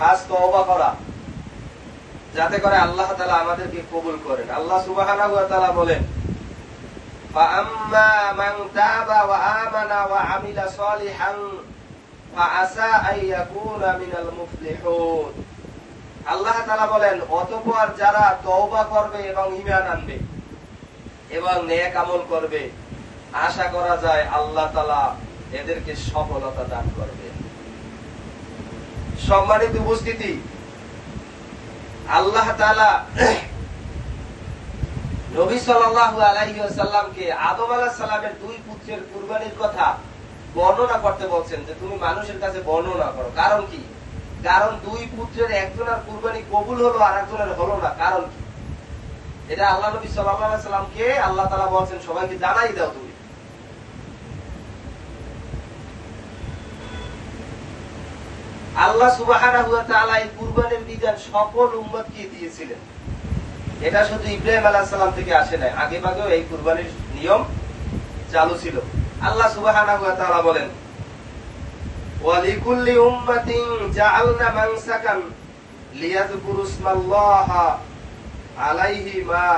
খাস তওবা করা, যাতে করে আল্লাহ তাআলা আমাদেরকে কবুল করেন। আল্লাহ সুবহানাহু ওয়া তাআলা বলেন, ফাআম্মা মান তাবা ওয়া আমানা ওয়া আমিলা সলিহান ফাআসা আইয়াকুনা মিনাল মুফলিহুন। আল্লাহ তাআলা বলেন, অতঃপর যারা তওবা করবে এবং ঈমান আনবে এবং নেক আমল করবে, আশা করা যায় আল্লাহ তাআলা এদেরকে সফলতা দান করবে। সম্মানিত উপস্থিতি, আল্লাহ তাআলা নবী সাল্লাল্লাহু আলাইহি ওয়াসাল্লামকে আদম আলাইহিস সালামের দুই পুত্রের কুরবানির কথা বর্ণনা করতে বলছেন যে তুমি মানুষের কাছে বর্ণনা করো। কারণ কি? কারণ দুই পুত্রের একজনের কুরবানি কবুল হলো আর একজনের হলো না। কারণ কি? এটা আল্লাহ নবী সাল্লাল্লাহু আলাইহি সাল্লামকে আল্লাহ তাআলা বলছেন সবাইকে জানাই দাও তুমি। আল্লাহ সুবহানাহু ওয়া তাআলা এই কুরবানির বিধান সকল উম্মতকে দিয়েছিলেন। এটা শুধু ইব্রাহিম আলাইহিস সালাম থেকে আসে নাই, আগে ভাগেও এই কুরবানির নিয়ম চালু ছিল। আল্লাহ সুবহানাহু ওয়া তাআলা বলেন, ওয়া লিকুল্লি উম্মাতিন জাআলনা মানসাকান লিয়াযকুরু ইসমাল্লাহা আলাইহি মা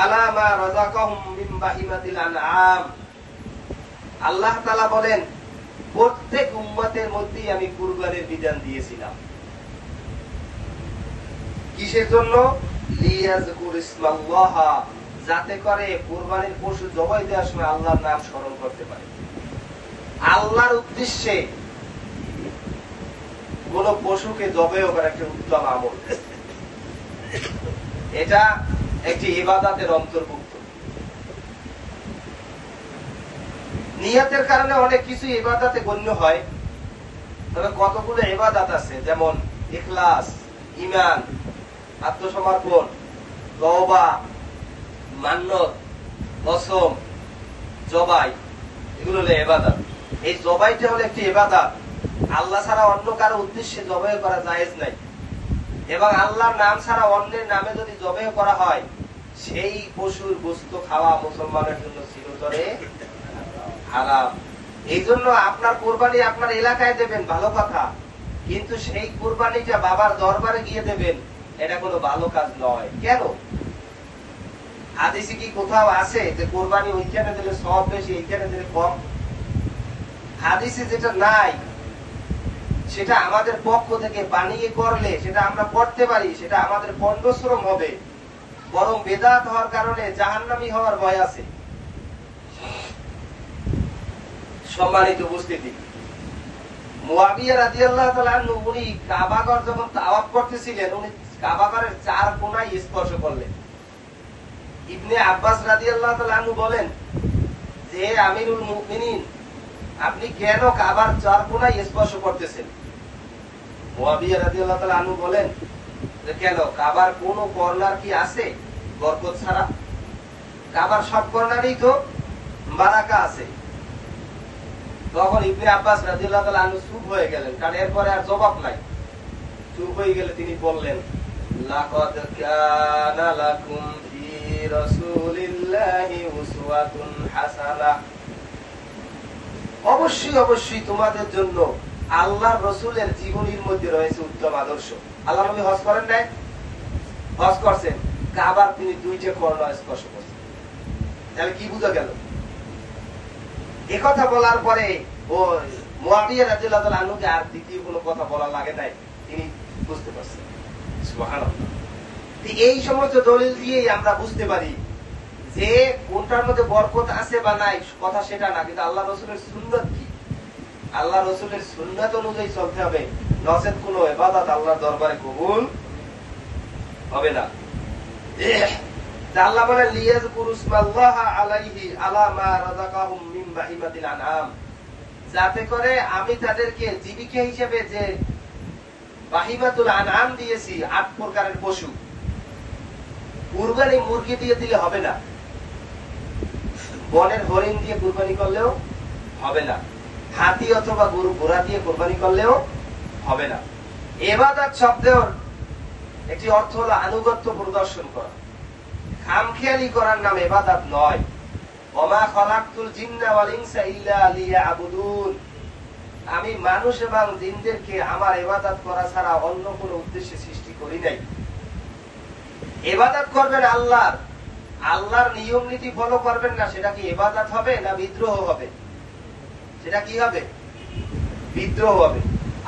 আলা মা রাযাকাহুম মিন বাহিমাতিল আনআম। আল্লাহ তাআলা বলেন, প্রত্যেক উম্মতের মধ্যেই আমি কুরবানির বিধান দিয়েছিলাম। কিসের জন্য? লিয়াযকুরু ইসমাল্লাহা, যাতে করে কুরবানির পশু জবাই দেওয়ার সময় আল্লাহর নাম স্মরণ করতে পারে। আল্লাহর উদ্দেশ্যে কোন পশুকে জবাই করা একটা উত্তম আমল। এটা একটি ইবাদতের অন্তর্ভুক্ত। নিয়তের কারণে অনেক কিছু ইবাদতে গণ্য হয়, তবে কতগুলো ইবাদত আছে, যেমন ইখলাস, ঈমান, আত্মসমর্পণ, তওবা, মান্নত, কসম, জবাই, এগুলো হলো ইবাদত। এই জবাইটা হলো একটি ইবাদত। আল্লাহ ছাড়া অন্য কারো উদ্দেশ্যে জবাই করা জায়েজ নাই, এবং আল্লাহর নাম ছাড়া অন্যের নামে যদি জবাই করা হয়, সেই পশুর গোশত খাওয়া মুসলমানের জন্য চিরতরে হারাম। এই জন্য আপনার কুরবানি আপনার এলাকায় দেবেন, ভালো কথা, কিন্তু সেই কুরবানিটা বাবার দরবারে গিয়ে দেবেন, এটা কোনো ভালো কাজ নয়। কেন? হাদিসে কি কোথাও আছে যে কুরবানি ওইখানে দিলে সওয়াব বেশি, এইখানে দিলে কম? হাদিসে যেটা নাই সেটা আমাদের পক্ষ থেকে বানিয়ে করলে সেটা আমরা করতে পারি, সেটা আমাদের পণ্ডশ্রম হবে, বরং বেদাত হওয়ার কারণে জাহান্নামী হওয়ার ভয় আছে। সম্মানিত উপস্থিতি, মুআবিয়া রাদিয়াল্লাহু তাআলা আনহু উনি কাবাঘর যখন তাওয়াফ করতেছিলেন, উনি কাবাঘরের চার কোণায় স্পর্শ করলেন। ইবনে আব্বাস রাদিয়াল্লাহু তাআলা আনহু বলেন যে, আমিরুল মুমিনিন, আপনি কেন কাবার চার কোণায় স্পর্শ করতেছেন? মুআবিয়া রাদিয়াল্লাহু তাআলা আনহু বলেন যে, কেন, কাবার কোন কর্নার কি আছে বরকত ছাড়া? কাবার সব কর্নারেই তো বারাকা আছে। তখন ইবনে আব্বাস রাদিয়াল্লাহু তাআলা আনহু চুপ হয়ে গেলেন, কারণ এরপরে আর জবাব নাই। চুপ হয়ে গেলে তিনি বললেন, লাকাদ কানা লাকুম ফি রাসূলিল্লাহি উসওয়াতুন হাসানাহ, অবশ্যই অবশ্যই তোমাদের জন্য আল্লাহর রাসূলের জীবনীর মধ্যে রয়েছে উত্তম আদর্শ। আল্লাহ নবী হজ করেন নাই? হজ করছেন, কাবার তিনি দুইটা কর্নার স্পর্শ করছেন। তাহলে কি বুঝা গেল? একথা বলার পরে ও মুআবিয়া রাদিয়াল্লাহু তাআলা আনহুকে আর দ্বিতীয় কোনো কথা বলা লাগে নাই, তিনি বুঝতে পারছেন। সুবহানাল্লাহ। এই সমস্ত দলিল দিয়েই আমরা বুঝতে পারি যে কোনটার মধ্যে বরকত আছে বা নাই কথা সেটা না, কিন্তু আল্লাহ রাসূলের সুন্নাত কি, আল্লাহ রাসূলের সুন্নাত অনুযায়ী চলতে হবে, নচেত কোনো ইবাদত আল্লাহর দরবারে কবুল হবে না। আল্লাহ বলেন, লিয়াযকুরু ইসমাল্লাহা আলাইহি আলা মা রাযাকাহুম মিন বাহিমাতিল আনআম, যাতে করে আমি তাদেরকে জীবিকা হিসেবে যে বাহিমাতুল আনআম দিয়েছি, ৮ প্রকারের পশু, কুরবানি মুরগি দিয়ে দিলে হবে না, বনের হরিণ দিয়ে কুরবানি করলেও হবে না, হাতি অথবা গরু ঘোড়া দিয়ে কুরবানি করলেও হবে না। ইবাদত শব্দের একটি অর্থ হলো আনুগত্য প্রদর্শন করা, খামখেয়ালি করার নাম ইবাদত নয়। ওমা খালাকতুল জিন্না ওয়াল ইনসা ইল্লা লিয়াবুদুন, আমি মানুষ এবং জিনদেরকে আমার ইবাদত করা ছাড়া অন্য কোনো উদ্দেশ্যে সৃষ্টি করি নাই। ইবাদত করবেন আল্লাহর, আল্লাহর নিয়ম নীতি ফলো করবেন না, সেটা কি ইবাদত হবে না বিদ্রোহ হবে? সেটা কি হবে? বিদ্রোহ হবে।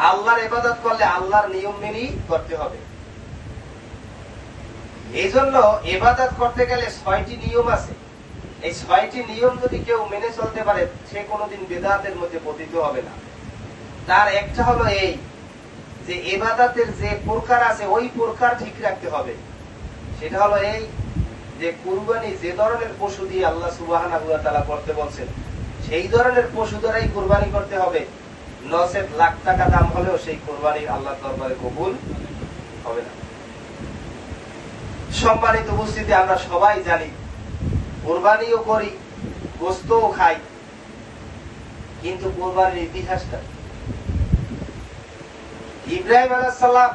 আল্লাহর ইবাদত করলে আল্লাহর নিয়ম মেনেই করতে হবে। এই জন্য ইবাদত করতে গেলে 6টি নিয়ম আছে। এই 6টি নিয়ম যদি কেউ মেনে চলতে পারে, সে কোনোদিন বিদআতের মধ্যে পতিত হবে না। তার একটা হলো এই যে ইবাদতের যে প্রকার আছে ওই প্রকার ঠিক রাখতে হবে। সেটা হলো এই যে কুরবানি যে ধরনের পশু দিয়ে আল্লাহ সুবহানাহু ওয়া তাআলা করতে বলছেন, সেই ধরনের পশু দ্বারাই কুরবানি করতে হবে। নচেত লাখ টাকা দাম হলেও সেই কুরবানি আল্লাহর দরবারে কবুল হবে না। সম্মানিত উপস্থিতি, আমরা সবাই জানি কুরবানিও করি, গোশতও খাই, কিন্তু কুরবানির ইতিহাসটা ইব্রাহিম আলাইহিস সালাম,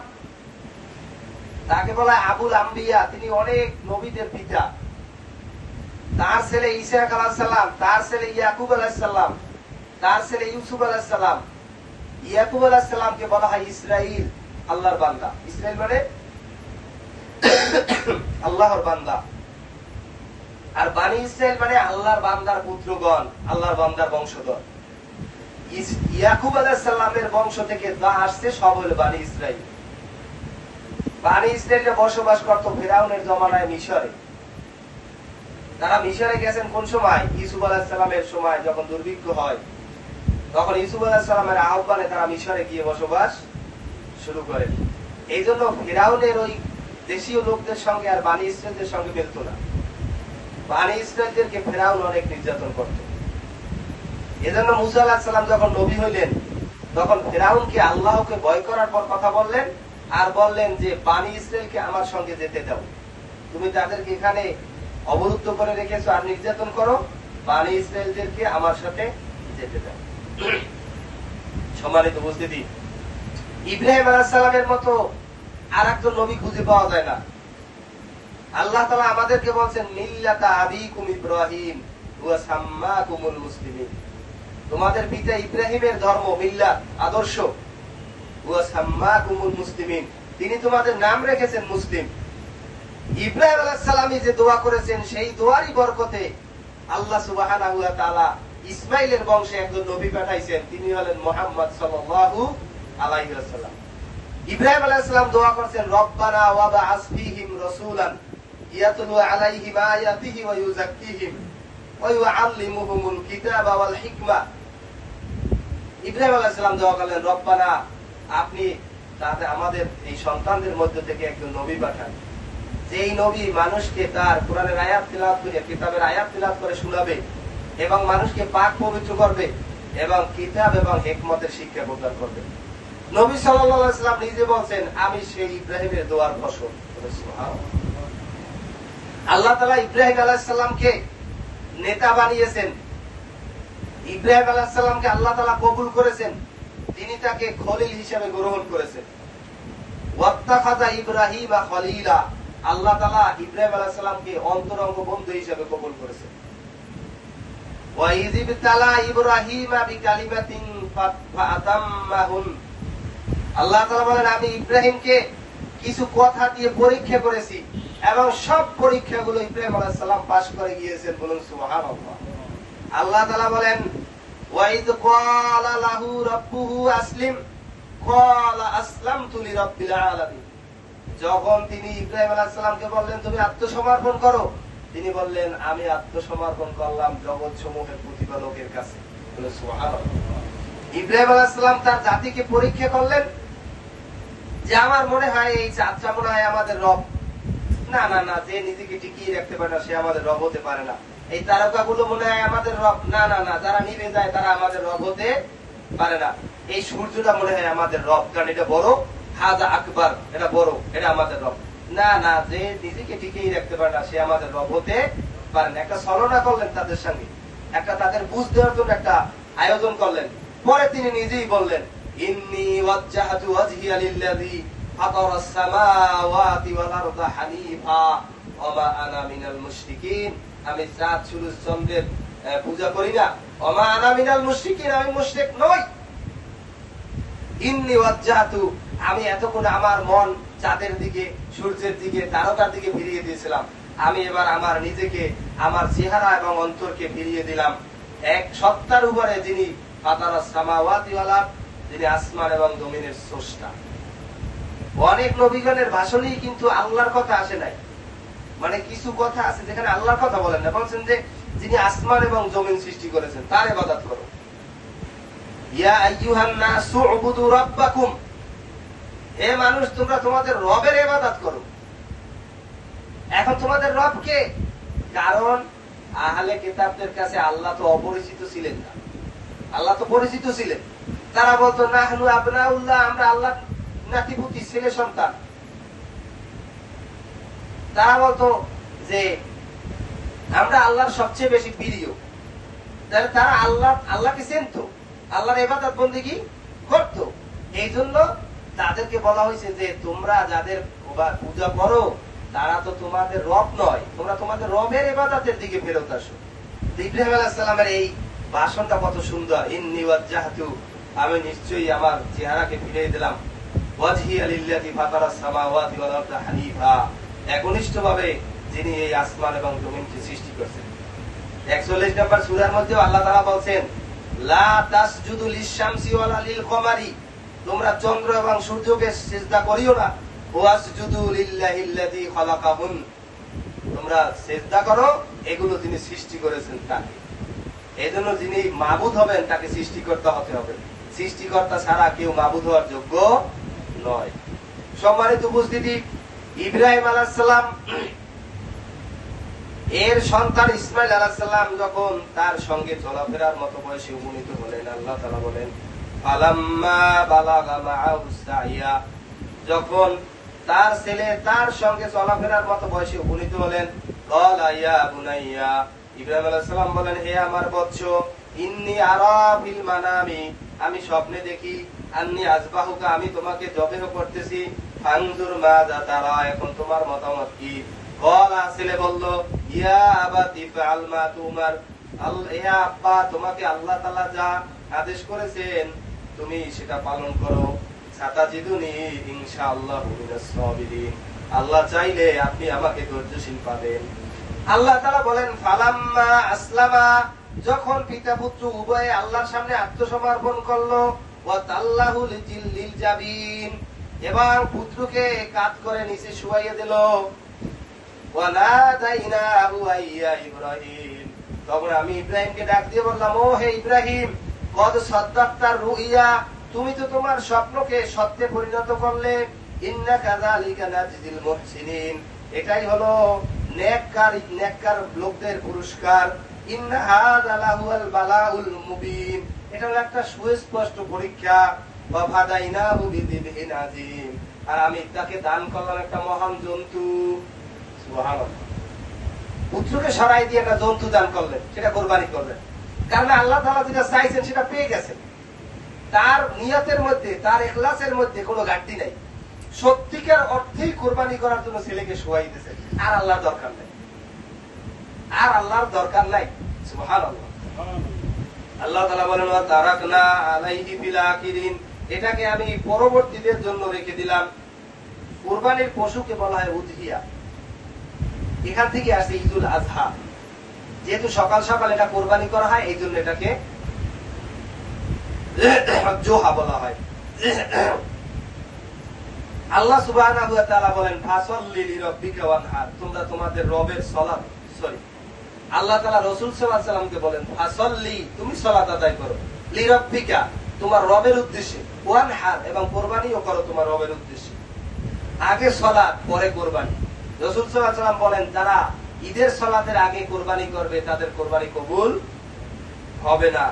তাকে বলা হয় আবুল আম্বিয়া, তিনি অনেক নবীদের পিতা। তার ছেলে ইসহাক আলাইহিস সালাম, তার ছেলে ইয়াকুব আলাইহিস সালাম, তার ছেলে ইউসুফ আলাইহিস সালাম। ইয়াকুব আলাইহিস সালামকে বলা হয় ইসরাইল, আল্লাহর বান্দা। ইসরাইল মানে আল্লাহর বান্দা, আর বানি ইসরাইল মানে আল্লাহর বান্দার পুত্রগণ, আল্লাহর বান্দার বংশধর। ইয়াকুব আলাইহিস সালামের বংশ থেকে যা আসছে সব হলো বানি ইসরাইল। বানি ইসরাইলে বসবাস করত ফিরাউনের জমানায় মিশরে। তারা মিশরে গেছেন কোন সময়? ইউসুফ আলাইহিস সালামের সময়, যখন দুর্ভিক্ষ হয়, তখন ইউসুফ আলাইহিস সালামের আহ্বানে তারা মিশরে গিয়ে বসবাস শুরু করেন। এই জন্য ফিরাউনের ওই দেশীয় লোকদের সঙ্গে আর বানি ইসরাইলদের সঙ্গে মিলত না। বানি ইসরাইলদেরকে ফিরাউন অনেক নির্যাতন করত। এজন্য মুসা আলাইহিস সালাম যখন নবী হইলেন, তখন ফিরাউনকে আল্লাহকে ভয় করার পর কথা বললেন, আর বললেন যে বানি ইসরাইলকে আমার সঙ্গে যেতে দাও। তুমি তাদেরকে এখানে অবরুদ্ধ করে রেখেছো আর নির্যাতন করো, বানি ইসরাইলদেরকে আমার সাথে যেতে দাও। সম্মানিত উপস্থিতি, ইব্রাহিম আলাইহিস সালামের মতো আর একজন নবী খুঁজে পাওয়া যায় না। আল্লাহ তাআলা আমাদেরকে বলছেন মিল্লাতা আবিকুম ইব্রাহিম ওয়া সাম্মাকুমুল মুসলিমিন। তোমাদের পিতা ইব্রাহিমের ধর্ম, মিল্লাত, আদর্শ, ওয়া সাম্মাকুমুল মুসলিমিন, তিনি তোমাদের নাম রেখেছেন মুসলিম। ইব্রাহিম আলাইহিস সালাম যে দোয়া করেছেন, সেই দোয়ারই বরকতে আল্লাহ সুবহানাহু ওয়া তাআলা ইসমাইলের বংশে একজন নবী পাঠাইছেন, তিনি হলেন মুহাম্মদ সাল্লাল্লাহু আলাইহি ওয়াসাল্লাম। ইব্রাহিম আলাইহিস সালাম দোয়া করেছেন রব্বানা ওয়া বা'আস ফীহিম রাসূলান ইয়াতলু আলাইহিম আয়াতিহি ওয়া ইউযাক্কিহিম ওয়া ইউআল্লিমুহুমুল কিতাবা ওয়াল হিকমা। ইব্রাহিম আলাইহিস সালাম দোয়া করলেন, রব্বানা, আপনি তাতে আমাদের এই সন্তানদের মধ্যে থেকে একজন নবী পাঠান, যেই নবী মানুষকে তার কোরআনের আয়াত তিলাওয়াত করে, কিতাবের আয়াত তিলাওয়াত করে শোনাবে এবং মানুষকে পাক পবিত্র করবে এবং কিতাব এবং হিকমতের শিক্ষা প্রদান করবে। নবী সাল্লাল্লাহু আলাইহি ওয়াসাল্লাম নিজে বলছেন, আমি সেই ইব্রাহিমের দোয়ার ফসল। আল্লাহ তাআলা ইব্রাহিম আলাইহিস সালামকে নেতা বানিয়েছেন। ইব্রাহিম আলাইহিস সালামকে আল্লাহ তাআলা কবুল করেছেন, তিনি তাকে খলিল হিসেবে গ্রহণ করেছেন। ওয়াত্তাখাযা ইব্রাহিমা খলিলা, আল্লাহ তাআলা ইব্রাহিম আলাইহিস সালামকে অন্তরঙ্গ বন্ধু হিসেবে কবুল করেছেন। ওয়া ইযিবতালা ইব্রাহিমা বিকালিমাতিন ফাতাম্মাহুন, আল্লাহ তাআলা বলেন, আমি ইব্রাহিমকে কিছু কথা দিয়ে পরীক্ষা করেছি এবং সব পরীক্ষাগুলো ইব্রাহিম আলাইহিস সালাম পাস করে গিয়েছেন। বলুন সুবহানাল্লাহ। আল্লাহ তাআলা বলেন, ওয়া ইয ক্বালা লাহু রাব্বুহু আসলিম ক্বালা আসলামতু লিরাব্বিল আলামিন, যখন তিনি ইব্রাহিম আলাইহিস সালামকে বললেন তুমি আত্মসমর্পণ করো, তিনি বললেন আমি আত্মসমর্পণ করলাম জগৎ সমূহের প্রতিপালকের কাছে। বলুন সুবহানাল্লাহ। ইব্রাহিম আলাইহিস সালাম তার জাতিকে পরীক্ষা করলেন যে আমার মনে হয় এই চাঁদটা মনে হয় আমাদের রব। না না না, যে নিজেকে টিকিয়ে রাখতে পারে না সে আমাদের রব হতে পারে না। এই তারকাগুলো মনে হয় আমাদের রব। না না না, যারা নিভে যায় তারা আমাদের রব হতে পারে না। এই সূর্যটা মনে হয় আমাদের রব, কারণ এটা বড়, হাজা আকবার, এটা বড়, এটা আমাদের রব। না না, যে নিজেকে টিকিয়ে রাখতে পারে না সে আমাদের রব হতে পারে না। একটা ছলনা করলেন তাদের সঙ্গে, একটা তাদের বুঝ দেওয়ার জন্য একটা আয়োজন করলেন। পরে তিনি নিজেই বললেন, ইন্নী ওয়াজ্জাহতু ওয়াজহিয়া লিল্লাযী ফাতারাস সামাওয়াতি ওয়াল আরদা হানিফা ওয়া মা আনা মিনাল মুশরিকিন, আমি চাঁদ সূর্য চন্দ্রের পূজা করি না। ওয়া মা আনা মিনাল মুশরিকিন, আমি মুশরিক নই। ইন্নী ওয়াজ্জাহতু, আমি এতক্ষণ আমার মন চাঁদের দিকে, সূর্যের দিকে, তারকার দিকে ফিরিয়ে দিয়েছিলাম, আমি এবার আমার নিজেকে, আমার চেহারা এবং অন্তরকে ফিরিয়ে দিলাম এক সত্তার উপরে, যিনি ফাতারাস সামাওয়াতি ওয়াল আরদ, যিনি আসমান এবং জমিনের স্রষ্টা। অনেক নবীগণের ভাষণেই কিন্তু আল্লাহর কথা আসে নাই, মানে কিছু কথা আছে যেখানে আল্লাহর কথা বলেন না, বলছেন যে যিনি আসমান এবং জমিন সৃষ্টি করেছেন তার ইবাদত করো। ইয়া আইয়ুহান নাসু উবুদু রাব্বাকুম, হে মানুষ তোমরা তোমাদের রবের ইবাদত করো। এখন তোমাদের রব কে? কারণ আহলে কিতাবদের কাছে আল্লাহ তো অপরিচিত ছিলেন না, আল্লাহ তো পরিচিত ছিলেন। তারা বলতো নাহনু আবনাউল্লাহ, আমরা আল্লাহ নাতিপুতি, ছেলে সন্তান। তারা বলতো যে আমরা আল্লাহর সবচেয়ে বেশি প্রিয়। তাহলে তারা আল্লাহকে চিনতো, আল্লাহর ইবাদত বন্দেগী করতো। এই জন্য তাদেরকে বলা হয়েছে যে তোমরা যাদের পূজা করো তারা তো তোমাদের রব নয়, তোমরা তোমাদের রবের ইবাদতের দিকে ফেরত আসো। ইব্রাহিম আলাইহিস সালামের এই ভাষণটা কত সুন্দর। ইন্নী ওয়াজ্জাহতু, আমি নিশ্চয়ই আমার চেহারাকে ফিরিয়ে দিলাম, ওয়াজহিয়া লিল্লাযী ফাতারাস সামাওয়াতি ওয়াল আরদা হানিফা, একনিষ্ঠভাবে যিনি এই আসমান এবং জমিনকে সৃষ্টি করেছেন। 41 নম্বর সূরার মধ্যে আল্লাহ তাআলা বলেন লা তাসজুদু লিশ-শামসি ওয়ালা লিল-কমারি, তোমরা চন্দ্র এবং সূর্যকে সিজদা করিও না, ওয়াসজুদু লিল্লাহিল্লাযী খালাকাহুন, তোমরা সিজদা করো এগুলো যিনি সৃষ্টি করেছেন তাকে। এজন্য যিনি মাবুদ হবেন তাকে সৃষ্টিকর্তা হতে হবে, সৃষ্টিকর্তা ছাড়া কেউ মাবুদ হওয়ার যোগ্য নয়। সম্মানিত উপস্থিতি, ইব্রাহিম আলাইহিস সালাম এর সন্তান ইসমাইল আলাইহিস সালাম যখন তার সঙ্গে চলাফেরার মতো বয়সে উপনীত হলেন, আল্লাহ তাআলা বলেন ফালাম্মা বালাগা মাআহু সাইয়া, যখন তার ছেলে তার সঙ্গে চলাফেরার মতো বয়সে উপনীত হলেন, ক্বালা ইয়া বুনাইয়া, ইব্রাহিম আলাইহিস সালাম বলেন হে আমার বৎস, ইন্নী আরা ফিল মানামি, আমি স্বপ্নে দেখি, আন্নী আযবাহুকা, আমি তোমাকে জবেহ করতেছি, ফানজুর মাযা তারা, এখন তোমার মতামত কি? ক্বালা, ছেলে বলল ইয়া আবাতি ফাআল মা তুমার, হে আব্বা তোমাকে আল্লাহ তাআলা যা আদেশ করেছেন তুমি সেটা পালন করো, সাতাজিদুনি ইনশাআল্লাহু মিনাস সাবিরিন, আল্লাহ চাইলে আপনি আমাকে ধৈর্যশীল পাবেন। আল্লাহ তাআলা বলেন ফালাম্মা আসলামা, যখন পিতা পুত্র উভয়ে আল্লাহর সামনে আত্মসমর্পণ করলো, ওয়া তাল্লাহু লিল জাবিন, এবং পুত্রকে কাঁধ করে নিচে শুয়াইয়ে দিল, ওয়া নাদাইনাহু আইয়া ইব্রাহিম, তখন আমি ইব্রাহিমকে ডাক দিয়ে বললাম ও হে ইব্রাহিম, কদ সাদ্দাক্তার রুইয়া, তুমি তো তোমার স্বপ্নকে সত্যে পরিণত করলে, ইন্না কাযালিকা নাজজিল মুহসিনিন, এটাই হলো নেককার লোকদের পুরস্কার, ইন্না হাযা লাহুল বালাউল মুবিন, এটা হলো একটা সুস্পষ্ট পরীক্ষা, ওয়া ফাদাইনাহু বিযিবহিন আযীম, আর আমি তাকে দান করলাম একটা মহান জন্তু। সুবহানাল্লাহ, পুত্রকে সরাই দিয়ে একটা জন্তু দান করলেন, সেটা কুরবানি করলেন, কারণ আল্লাহ তাআলা যেটা চাইছেন সেটা পেয়ে গেছেন। তার নিয়তের মধ্যে, তার ইখলাসের মধ্যে কোনো ঘাটতি নাই, সত্যিকার অর্থেই কুরবানি করার জন্য ছেলেকে শোয়াই দিয়েছেন, আর আল্লাহর দরকার নাই, আর আল্লাহর দরকার নাই। সুবহানাল্লাহ। আল্লাহ তাআলা বলেন ওয়া তারাকনা আলাইহি ফিল আখিরিন, এটাকে আমি পরবর্তীদের জন্য রেখে দিলাম। কুরবানির পশুকে বলা হয় উযহিয়া, এখান থেকে আসে ঈদুল আযহা, যেহেতু সকাল সকাল এটা কুরবানি করা হয় এই জন্য এটাকে জোহা বলা হয়। আল্লাহ সুবহানাহু ওয়া তাআলা বলেন ফাসাল্লি লিরাব্বিকা ওয়ানহার, তোমরা তোমাদের রবের সালাত, আল্লাহ তাআলা রাসূল সাল্লাল্লাহু আলাইহি ওয়াসাল্লামকে বলেন ফাসাল্লি, তুমি সালাত আদায় করো, লিরাব্বিকা, তোমার রবের উদ্দেশ্যে, ওয়ানহার, এবং কুরবানিও করো তোমার রবের উদ্দেশ্যে। আগে সালাত পরে কুরবানি। রাসূল সাল্লাল্লাহু আলাইহি ওয়াসাল্লাম বলেন যারা ঈদের সালাতের আগে কুরবানি করবে তাদের কুরবানি কবুল হবে না।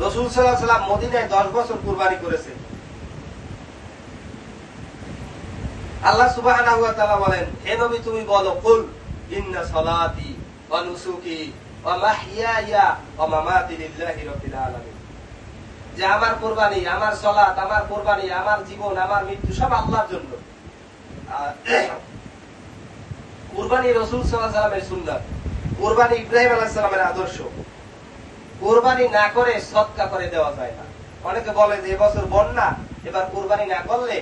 রাসূল সাল্লাল্লাহু আলাইহি ওয়াসাল্লাম মদিনায় 10 বছর কুরবানি করেছেন। আল্লাহ সুবহানাহু ওয়া তাআলা বলেন হে নবী তুমি বলো কুল ইন্না সালাতি ওয়া নুসুকি ওয়া মাহইয়ায়া ওয়া মামাতি লিল্লাহি রাব্বিল আলামিন, যে আমার কুরবানি, আমার সালাত, আমার কুরবানি, আমার জীবন, আমার মৃত্যু সব আল্লাহর জন্য। কুরবানি রাসূল সাল্লাল্লাহু আলাইহি ওয়াসাল্লামের সুন্নাত, কুরবানি ইব্রাহিম আলাইহিস সালামের আদর্শ। কুরবানি না করে সদকা করে দেওয়া যায় না। অনেকে বলে যে এবছর বন্যা, এবার কোরবানি না করলে